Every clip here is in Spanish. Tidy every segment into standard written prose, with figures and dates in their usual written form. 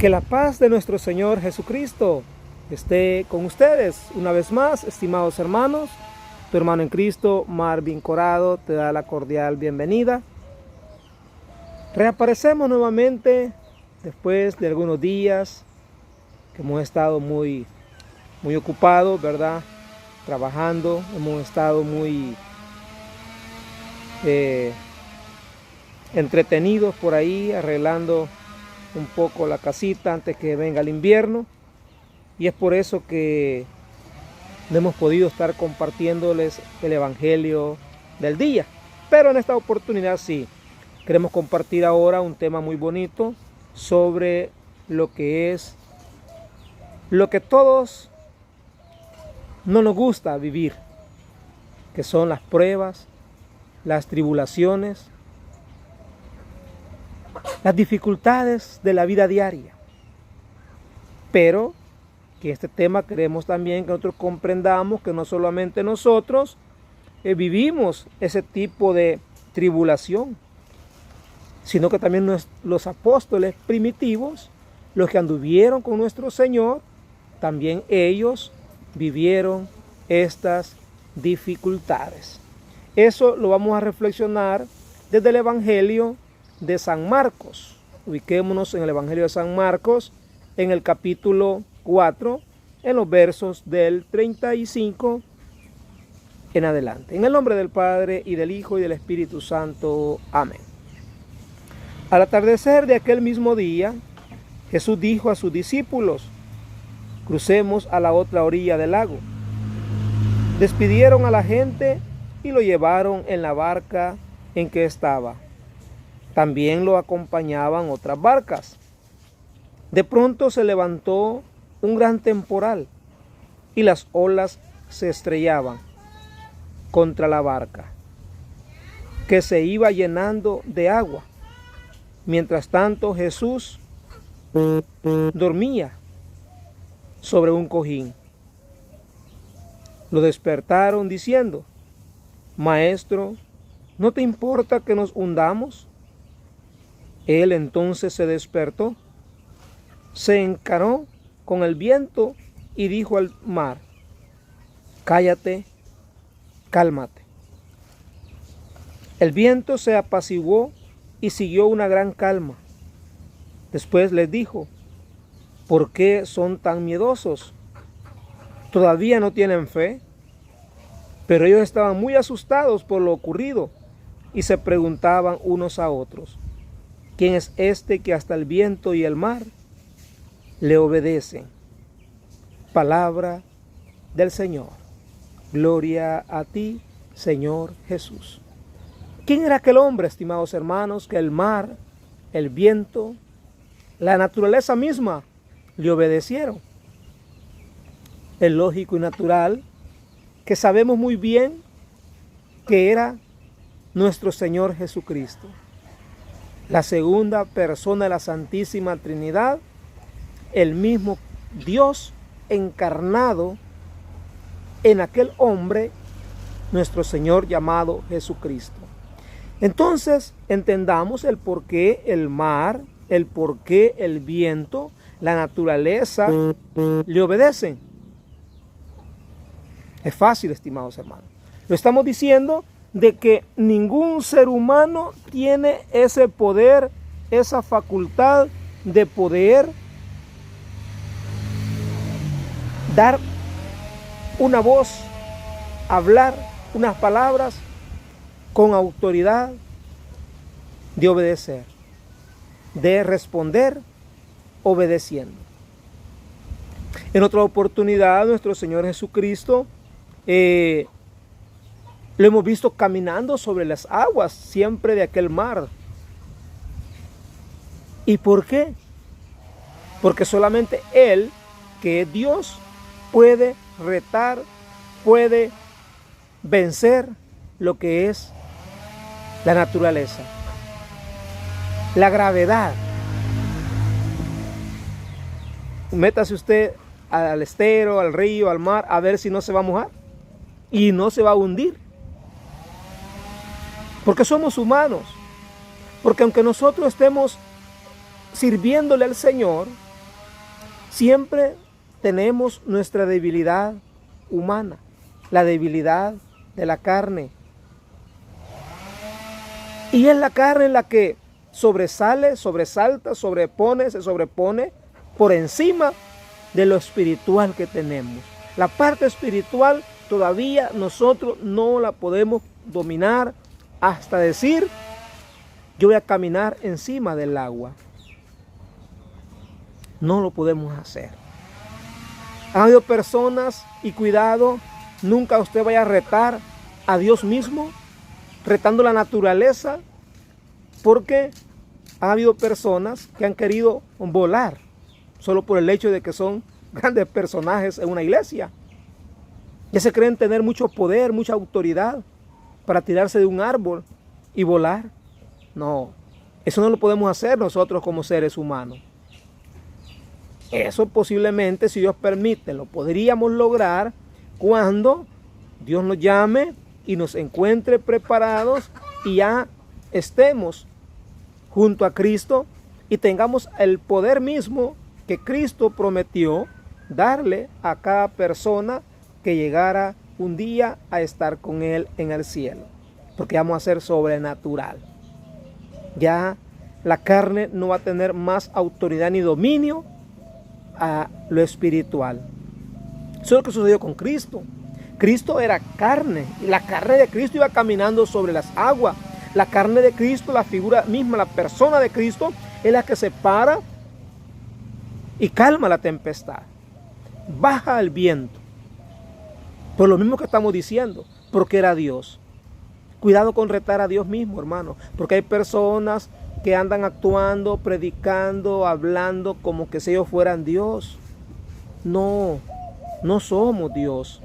Que la paz de nuestro Señor Jesucristo esté con ustedes. Una vez más, estimados hermanos, tu hermano en Cristo, Marvin Corado, te da la cordial bienvenida. Reaparecemos nuevamente después de algunos días que hemos estado muy ocupados, ¿verdad? Trabajando, hemos estado muy entretenidos por ahí, arreglando un poco la casita antes que venga el invierno, y es por eso que no hemos podido estar compartiéndoles el evangelio del día, pero en esta oportunidad sí queremos compartir ahora un tema muy bonito sobre lo que todos no nos gusta vivir, que son las pruebas, las tribulaciones, las dificultades de la vida diaria. Pero que este tema queremos también que nosotros comprendamos que no solamente nosotros vivimos ese tipo de tribulación, sino que también los apóstoles primitivos, los que anduvieron con nuestro Señor, también ellos vivieron estas dificultades. Eso lo vamos a reflexionar desde el Evangelio de San Marcos. Ubiquémonos en el Evangelio de San Marcos, en el capítulo 4, en los versos del 35 en adelante. En el nombre del Padre, y del Hijo, y del Espíritu Santo. Amén. Al atardecer de aquel mismo día, Jesús dijo a sus discípulos: crucemos a la otra orilla del lago. Despidieron a la gente y lo llevaron en la barca en que estaba. También lo acompañaban otras barcas. De pronto se levantó un gran temporal y las olas se estrellaban contra la barca, que se iba llenando de agua. Mientras tanto, Jesús dormía sobre un cojín. Lo despertaron diciendo: Maestro, ¿no te importa que nos hundamos? Él entonces se despertó, se encaró con el viento y dijo al mar: cállate, cálmate. El viento se apaciguó y siguió una gran calma. Después les dijo: ¿por qué son tan miedosos? ¿Todavía no tienen fe? Pero ellos estaban muy asustados por lo ocurrido y se preguntaban unos a otros: ¿quién es este que hasta el viento y el mar le obedecen? Palabra del Señor. Gloria a ti, Señor Jesús. ¿Quién era aquel hombre, estimados hermanos, que el mar, el viento, la naturaleza misma le obedecieron? Es lógico y natural que sabemos muy bien que era nuestro Señor Jesucristo, la segunda persona de la Santísima Trinidad, el mismo Dios encarnado en aquel hombre, nuestro Señor llamado Jesucristo. Entonces entendamos el por qué el mar, el por qué el viento, la naturaleza le obedecen. Es fácil, estimados hermanos. Lo estamos diciendo de que ningún ser humano tiene ese poder, esa facultad de poder dar una voz, hablar unas palabras con autoridad, de obedecer, de responder obedeciendo. En otra oportunidad, nuestro Señor Jesucristo lo hemos visto caminando sobre las aguas siempre de aquel mar. ¿Y por qué? Porque solamente Él, que es Dios, puede retar, puede vencer lo que es la naturaleza, la gravedad. Métase usted al estero, al río, al mar, a ver si no se va a mojar y no se va a hundir. Porque somos humanos. Porque aunque nosotros estemos sirviéndole al Señor, Siempre tenemos nuestra debilidad humana, la debilidad de la carne. Y es la carne la que sobresale, sobresalta, se sobrepone por encima de lo espiritual que tenemos. La parte espiritual todavía nosotros no la podemos dominar hasta decir, yo voy a caminar encima del agua. No lo podemos hacer. Han habido personas, y cuidado, nunca usted vaya a retar a Dios mismo, retando la naturaleza, porque ha habido personas que han querido volar solo por el hecho de que son grandes personajes en una iglesia. Ya se creen tener mucho poder, mucha autoridad para tirarse de un árbol y volar. No, eso no lo podemos hacer nosotros como seres humanos. Eso posiblemente, si Dios permite, lo podríamos lograr cuando Dios nos llame y nos encuentre preparados y ya estemos junto a Cristo y tengamos el poder mismo que Cristo prometió darle a cada persona que llegara un día a estar con Él en el cielo. Porque vamos a ser sobrenatural. Ya la carne no va a tener más autoridad ni dominio a lo espiritual. Eso es lo que sucedió con Cristo. Cristo era carne, y la carne de Cristo iba caminando sobre las aguas. La carne de Cristo, la figura misma, la persona de Cristo, es la que se para y calma la tempestad. Baja el viento. Por lo mismo que estamos diciendo, porque era Dios. Cuidado con retar a Dios mismo, hermano, porque hay personas que andan actuando, predicando, hablando como que si ellos fueran Dios. No, no somos Dios.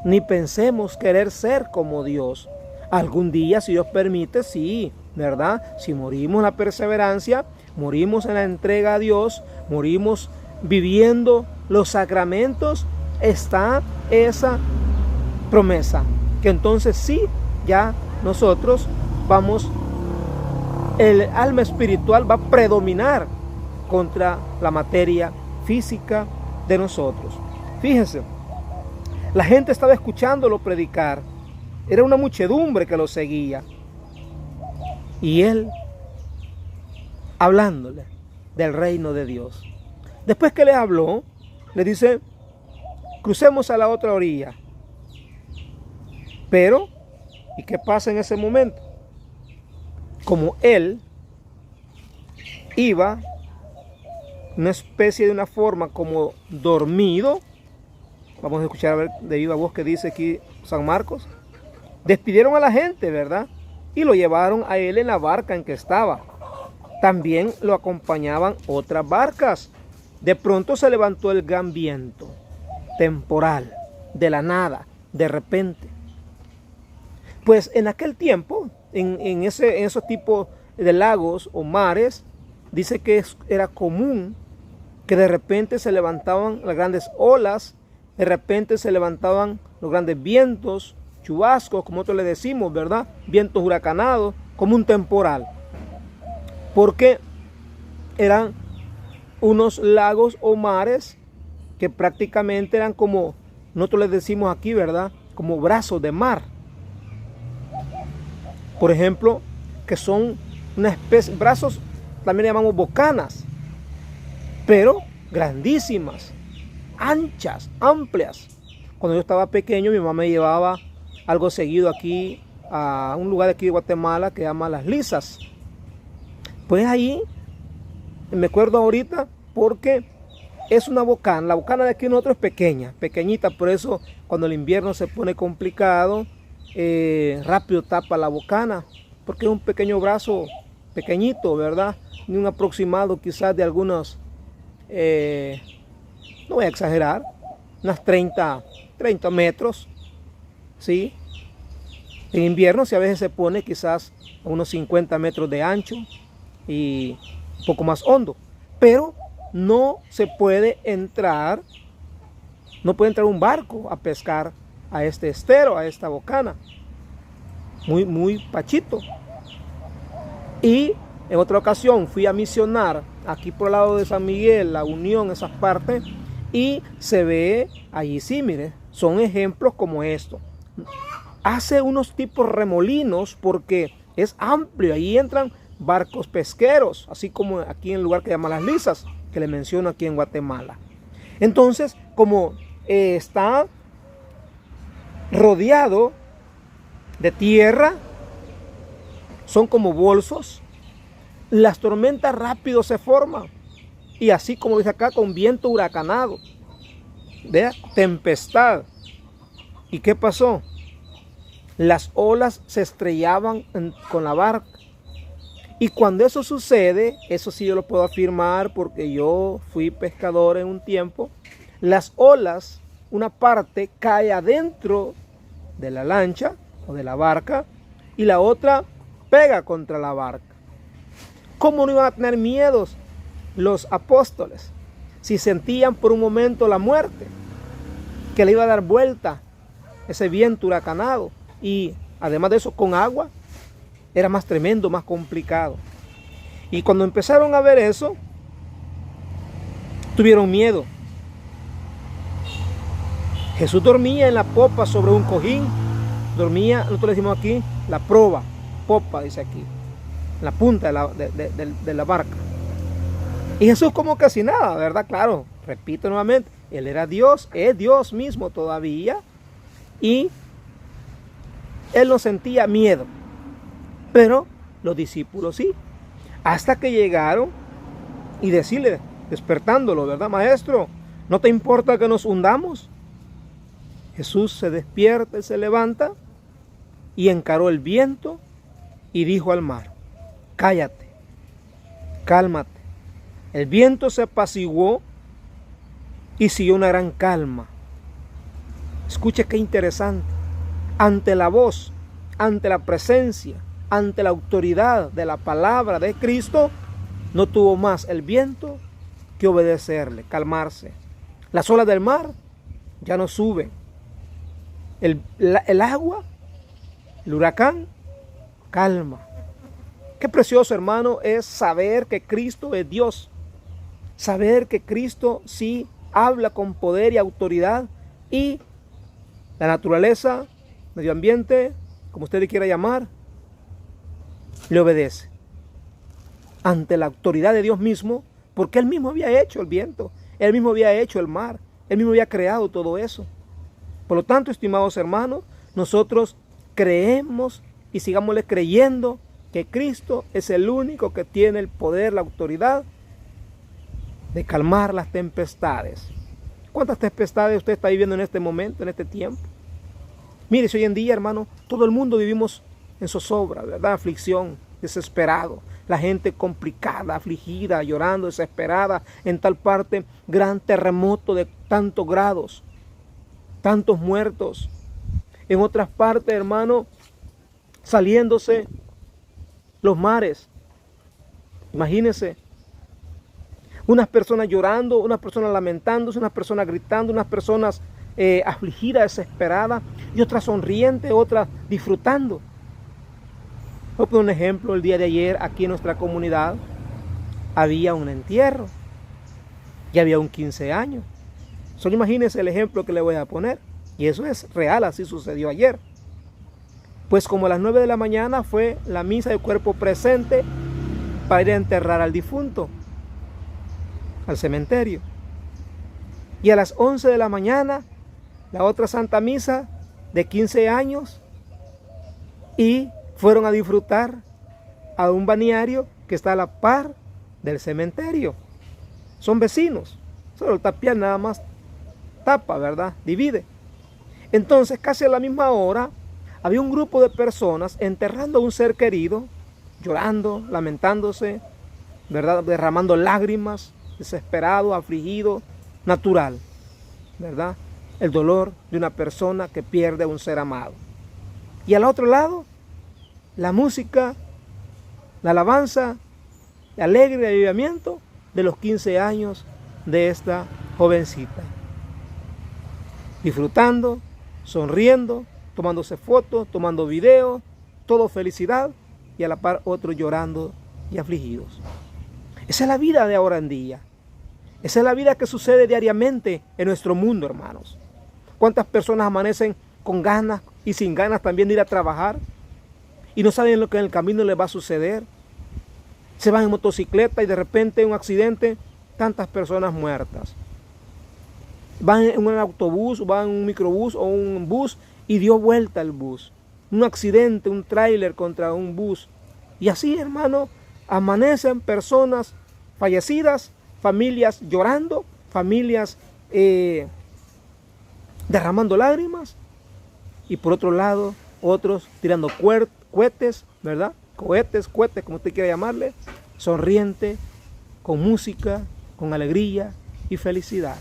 Ni pensemos querer ser como Dios. Algún día, si Dios permite, sí, ¿verdad? Si morimos en la perseverancia, morimos en la entrega a Dios, morimos viviendo los sacramentos, está esa promesa. Que entonces sí, ya nosotros vamos, el alma espiritual va a predominar contra la materia física de nosotros. Fíjense, la gente estaba escuchándolo predicar. Era una muchedumbre que lo seguía. Y él hablándole del reino de Dios. Después que le habló, le dice, crucemos a la otra orilla. Pero, ¿y qué pasa en ese momento? Como él iba una especie de una forma como dormido, vamos a escuchar a ver de viva voz que dice aquí San Marcos, despidieron a la gente, ¿verdad? Y lo llevaron a él en la barca en que estaba. También lo acompañaban otras barcas. De pronto se levantó el gran viento temporal, de la nada, de repente. Pues en aquel tiempo, en esos tipos de lagos o mares, dice que era común que de repente se levantaban las grandes olas, de repente se levantaban los grandes vientos, chubascos, como nosotros le decimos, ¿verdad? Vientos huracanados, como un temporal. Porque eran unos lagos o mares que prácticamente eran como, nosotros les decimos aquí, ¿verdad? Como brazos de mar. Por ejemplo, que son una especie, brazos también llamamos bocanas, pero grandísimas, anchas, amplias. Cuando yo estaba pequeño, mi mamá me llevaba algo seguido aquí a un lugar de aquí de Guatemala que se llama Las Lisas. Pues ahí me acuerdo ahorita porque es una bocana. La bocana de aquí nosotros es pequeña, pequeñita, por eso cuando el invierno se pone complicado, rápido tapa la bocana, porque es un pequeño brazo, pequeñito, ¿verdad? Ni un aproximado quizás de algunos, no voy a exagerar, unas 30 metros, ¿sí? En invierno si a veces se pone quizás a unos 50 metros de ancho y un poco más hondo, pero no se puede entrar, no puede entrar un barco a pescar a este estero, a esta bocana, muy pachito. Y En otra ocasión fui a misionar aquí por el lado de San Miguel, La Unión, esas partes, y se ve allí, sí, mire, son ejemplos como esto. Hace unos tipos remolinos porque es amplio, ahí entran barcos pesqueros, así como aquí en el lugar que llama Las Lisas, que le menciono aquí en Guatemala. Entonces, como está rodeado de tierra, son como bolsos, las tormentas rápido se forman, y así como dice acá, con viento huracanado, ¿vea? Tempestad. ¿Y qué pasó? Las olas se estrellaban con la barca. Y cuando eso sucede, eso sí yo lo puedo afirmar porque yo fui pescador en un tiempo, las olas, una parte cae adentro de la lancha o de la barca y la otra pega contra la barca. ¿Cómo no iban a tener miedos los apóstoles si sentían por un momento la muerte, que le iba a dar vuelta ese viento huracanado? Y además de eso, con agua, era más tremendo, más complicado. Y cuando empezaron a ver eso, tuvieron miedo. Jesús dormía en la popa sobre un cojín. Dormía, nosotros le decimos aquí, la proa, popa, dice aquí, en la punta de la barca. Y Jesús como casi nada, ¿verdad? Claro, repito nuevamente, Él era Dios, es Dios mismo todavía. Y Él no sentía miedo. Pero los discípulos sí. Hasta que llegaron y decirle, despertándolo, ¿verdad, maestro? ¿No te importa que nos hundamos? Jesús se despierta y se levanta y encaró el viento y dijo al mar, cállate, cálmate. El viento se apaciguó y siguió una gran calma. Escuche qué interesante. Ante la voz, ante la presencia, ante la autoridad de la palabra de Cristo, no tuvo más el viento que obedecerle, calmarse. Las olas del mar ya no suben. El agua, el huracán, calma. Qué precioso, hermano, es saber que Cristo es Dios. Saber que Cristo sí habla con poder y autoridad y la naturaleza, medio ambiente, como usted le quiera llamar, le obedece ante la autoridad de Dios mismo, porque Él mismo había hecho el viento, Él mismo había hecho el mar, Él mismo había creado todo eso. Por lo tanto, estimados hermanos, nosotros creemos y sigámosle creyendo que Cristo es el único que tiene el poder, la autoridad de calmar las tempestades. ¿Cuántas tempestades usted está viviendo en este momento, en este tiempo? Mire, si hoy en día, hermano, todo el mundo vivimos en zozobra, ¿verdad? Aflicción, desesperado. La gente complicada, afligida, llorando, desesperada. En tal parte, gran terremoto de tantos grados, tantos muertos. En otras partes, hermano, saliéndose los mares. Imagínense. Unas personas llorando, unas personas lamentándose, unas personas gritando, unas personas afligidas, desesperadas, y otras sonrientes, otras disfrutando. Voy a poner un ejemplo. El día de ayer, aquí en nuestra comunidad, había un entierro. Y había un 15 años. Solo imagínense el ejemplo que le voy a poner. Y eso es real, así sucedió ayer. Pues como a las 9 de la mañana fue la misa de cuerpo presente para ir a enterrar al difunto al cementerio. Y a las 11 de la mañana la otra santa misa de 15 años y fueron a disfrutar a un balneario que está a la par del cementerio. Son vecinos, solo el tapial nada más tapa, ¿verdad? Divide. Entonces, casi a la misma hora, había un grupo de personas enterrando a un ser querido, llorando, lamentándose, ¿verdad? Derramando lágrimas, desesperado, afligido, natural, ¿verdad? El dolor de una persona que pierde a un ser amado. Y al otro lado, la música, la alabanza, el alegre avivamiento de los 15 años de esta jovencita. Disfrutando, sonriendo, tomándose fotos, tomando videos, todo felicidad, y a la par otro llorando y afligidos. Esa es la vida de ahora en día. Esa es la vida que sucede diariamente en nuestro mundo, hermanos. ¿Cuántas personas amanecen con ganas y sin ganas también de ir a trabajar y no saben lo que en el camino les va a suceder? Se van en motocicleta y de repente un accidente, tantas personas muertas. Van en un autobús, van en un microbús o un bus y dio vuelta el bus. Un accidente, un tráiler contra un bus. Y así, hermano, amanecen personas fallecidas, familias llorando, familias derramando lágrimas. Y por otro lado, otros tirando cohetes, ¿verdad? Cohetes, como usted quiera llamarle, sonriente, con música, con alegría y felicidad.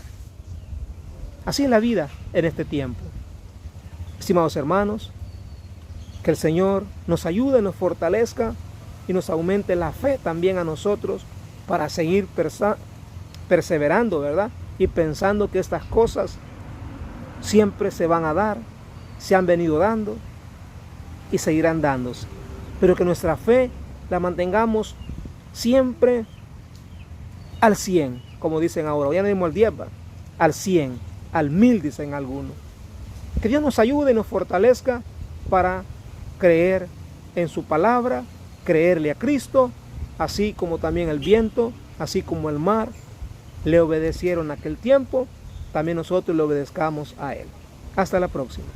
Así es la vida en este tiempo. Estimados hermanos, que el Señor nos ayude, nos fortalezca y nos aumente la fe también a nosotros para seguir perseverando, ¿verdad? Y pensando que estas cosas siempre se van a dar, se han venido dando y seguirán dándose. Pero que nuestra fe la mantengamos siempre al 100, como dicen ahora, ya no dimos al 10, al 100, al 1000 dicen algunos. Que Dios nos ayude y nos fortalezca para creer en su palabra, creerle a Cristo, así como también el viento, así como el mar, le obedecieron en aquel tiempo, también nosotros le obedezcamos a Él. Hasta la próxima.